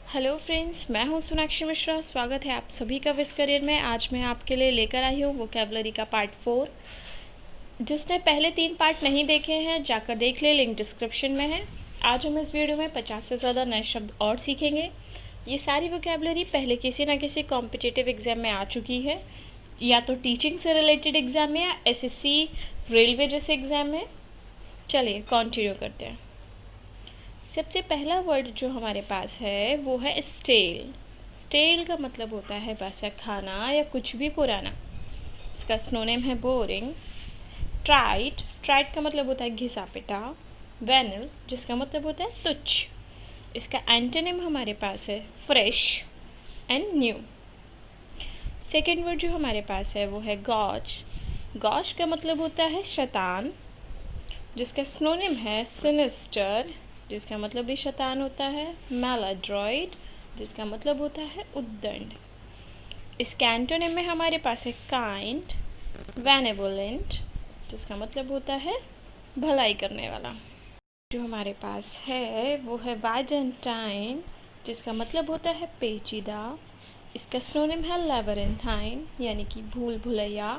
Hello friends, मैं हूं सोनाक्षी मिश्रा। स्वागत है आप सभी का विस करियर में। आज मैं आपके लिए लेकर आई हूं वोकैबुलरी का पार्ट 4। जिसने पहले 3 पार्ट नहीं देखे हैं जाकर देख ले, लिंक डिस्क्रिप्शन में है। आज हम इस वीडियो में 50 से ज़्यादा नए शब्द और सीखेंगे। ये सारी वोकैबुलरी पहले किसी ना किसी कॉम्पिटिटिव एग्ज़ाम में आ चुकी है, या तो टीचिंग से रिलेटेड एग्ज़ाम में या SSC, रेलवे जैसे एग्ज़ाम में। चलिए कंटिन्यू करते हैं। सबसे पहला वर्ड जो हमारे पास है वो है स्टेल। स्टेल का मतलब होता है बासा खाना या कुछ भी पुराना। इसका सिनोनिम है बोरिंग। ट्राइट, ट्राइट का मतलब होता है घिसा पिटा। वेनिल, जिसका मतलब होता है तुच्छ। इसका एंटोनिम हमारे पास है fresh and new. Second word जो हमारे पास है वो है गॉज। गॉज का मतलब होता है शैतान, जिसका सिनोनिम है सिनिस्टर, जिसका मतलब भी शैतान होता है। मैलाड्रॉइड, जिसका मतलब होता है उद्दंड। इसके एंटोनिम में हमारे पास है काइंड, बेनेवोलेंट, जिसका मतलब होता है भलाई करने वाला। जो हमारे पास है वो है बाइजेंटाइन, जिसका मतलब होता है पेचीदा। इसका सिनोनिम है लैबरेंथाइन, यानी कि भूल भुलैया।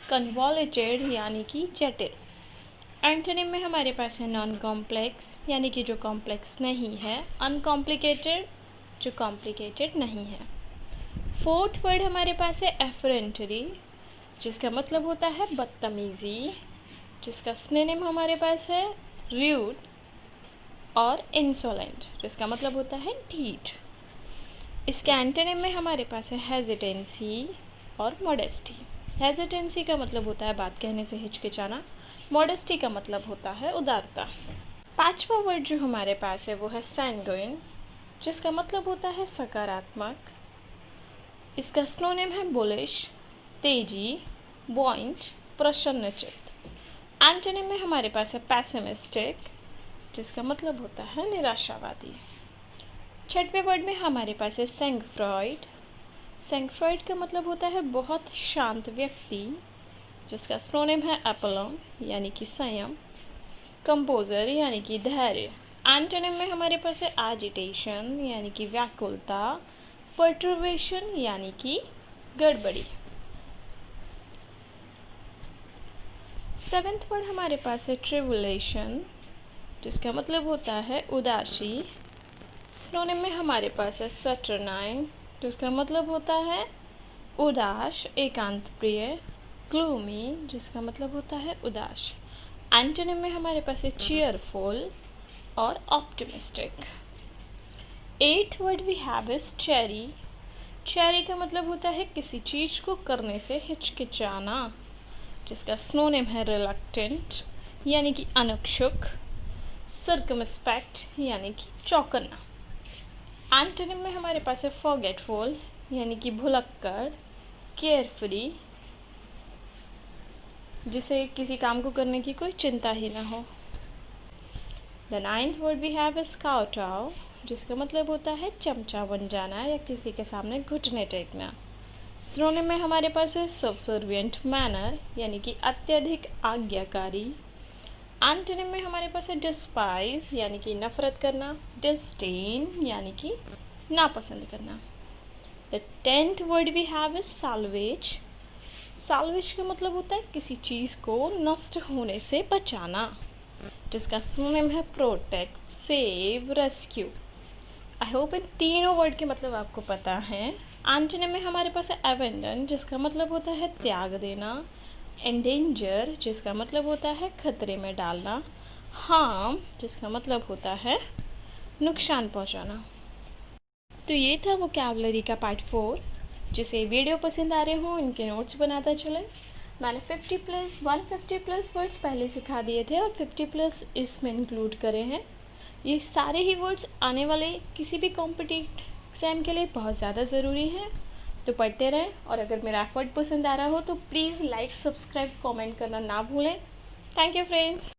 कन्वॉल्यूटेड, यानी कि जटिल। एंटोनिम में हमारे पास है नॉन कॉम्प्लेक्स, यानी कि जो कॉम्प्लेक्स नहीं है। अनकॉम्प्लिकेटेड, जो कॉम्प्लिकेटेड नहीं है। फोर्थ वर्ड हमारे पास है एफरेंटरी, जिसका मतलब होता है बदतमीजी। जिसका सिनोनिम हमारे पास है रूड और इंसोलेंट, जिसका मतलब होता है ढीठ। इसके एंटोनिम में हमारे पास है हेजिटेंसी और मॉडेस्टी। हेजिटेंसी का मतलब होता है बात कहने से हिचकिचाना। मॉडेस्टी का मतलब होता है उदारता। पांचवा वर्ड जो हमारे पास है वो है सैंगुइन, जिसका मतलब होता है सकारात्मक। इसका सिनोनिम है बुलिश, तेजी, बॉइंट, प्रसन्नचित्त। एंटोनिम में हमारे पास है पैसिमिस्टिक, जिसका मतलब होता है निराशावादी। छठवें वर्ड में हमारे पास है सेंगफ्रॉइड। सेंगफ्रॉइड का मतलब होता है बहुत शांत व्यक्ति, जिसका सिनोनिम है अपोलोन, यानी कि संयम। कंपोजर, यानी कि धैर्य। एंटोनिम में हमारे पास है एजिटेशन, यानी कि व्याकुलता। पर्टर्बेशन, यानी कि गड़बड़ी। सेवेंथ वर्ड हमारे पास है ट्रिबुलेशन, जिसका मतलब होता है उदासी। सिनोनिम में हमारे पास है सैटरनाइन, जिसका मतलब होता है उदास, एकांत प्रिय। ग्लूमी, जिसका मतलब होता है उदास। एंटोनिम में हमारे पास है चीयरफुल और optimistic. Eighth word we have is cherry. Cherry का मतलब होता है किसी चीज़ को करने से हिचकिचाना, जिसका सिनोनिम है रिलक्टेंट, यानी कि अनुत्सुक। सर्कमस्पेक्ट, यानी कि चौकन्ना। एंटोनिम में हमारे पास है फॉरगेटफुल, यानी कि भुलक्कड़। केयरफ्री, जिसे किसी काम को करने की कोई चिंता ही ना हो। The ninth word we have is kowtow, जिसका मतलब होता है चमचा बन जाना या किसी के सामने घुटने टेकना। सिनोनिम में हमारे पास है सबसर्विएंट मैनर, यानी कि अत्यधिक आज्ञाकारी। एंटोनिम में हमारे पास है डिस्पाइज, यानी कि नफरत करना। डिस्डेन, यानी कि नापसंद करना। The 10th word we have is salvage. Salvage का मतलब होता है किसी चीज़ को नष्ट होने से बचाना, जिसका सिनोनिम है protect, save, rescue. I hope इन तीनों वर्ड के मतलब आपको पता है। एंटोनिम में हमारे पास है अबेंडन, जिसका मतलब होता है त्याग देना। एंडेंजर, जिसका मतलब होता है खतरे में डालना। हार्म, जिसका मतलब होता है नुकसान पहुंचाना। तो ये था वोकैबुलरी का पार्ट 4। जिसे वीडियो पसंद आ रहे हों इनके नोट्स बनाता चले। मैंने 150+ वर्ड्स पहले सिखा दिए थे और 50+ इसमें इंक्लूड करे हैं। ये सारे ही वर्ड्स आने वाले किसी भी कॉम्पिटिटिव एग्ज़ाम के लिए बहुत ज़्यादा ज़रूरी हैं, तो पढ़ते रहें। और अगर मेरा एफर्ट पसंद आ रहा हो तो प्लीज़ लाइक, सब्सक्राइब, कमेंट करना ना भूलें। Thank you friends.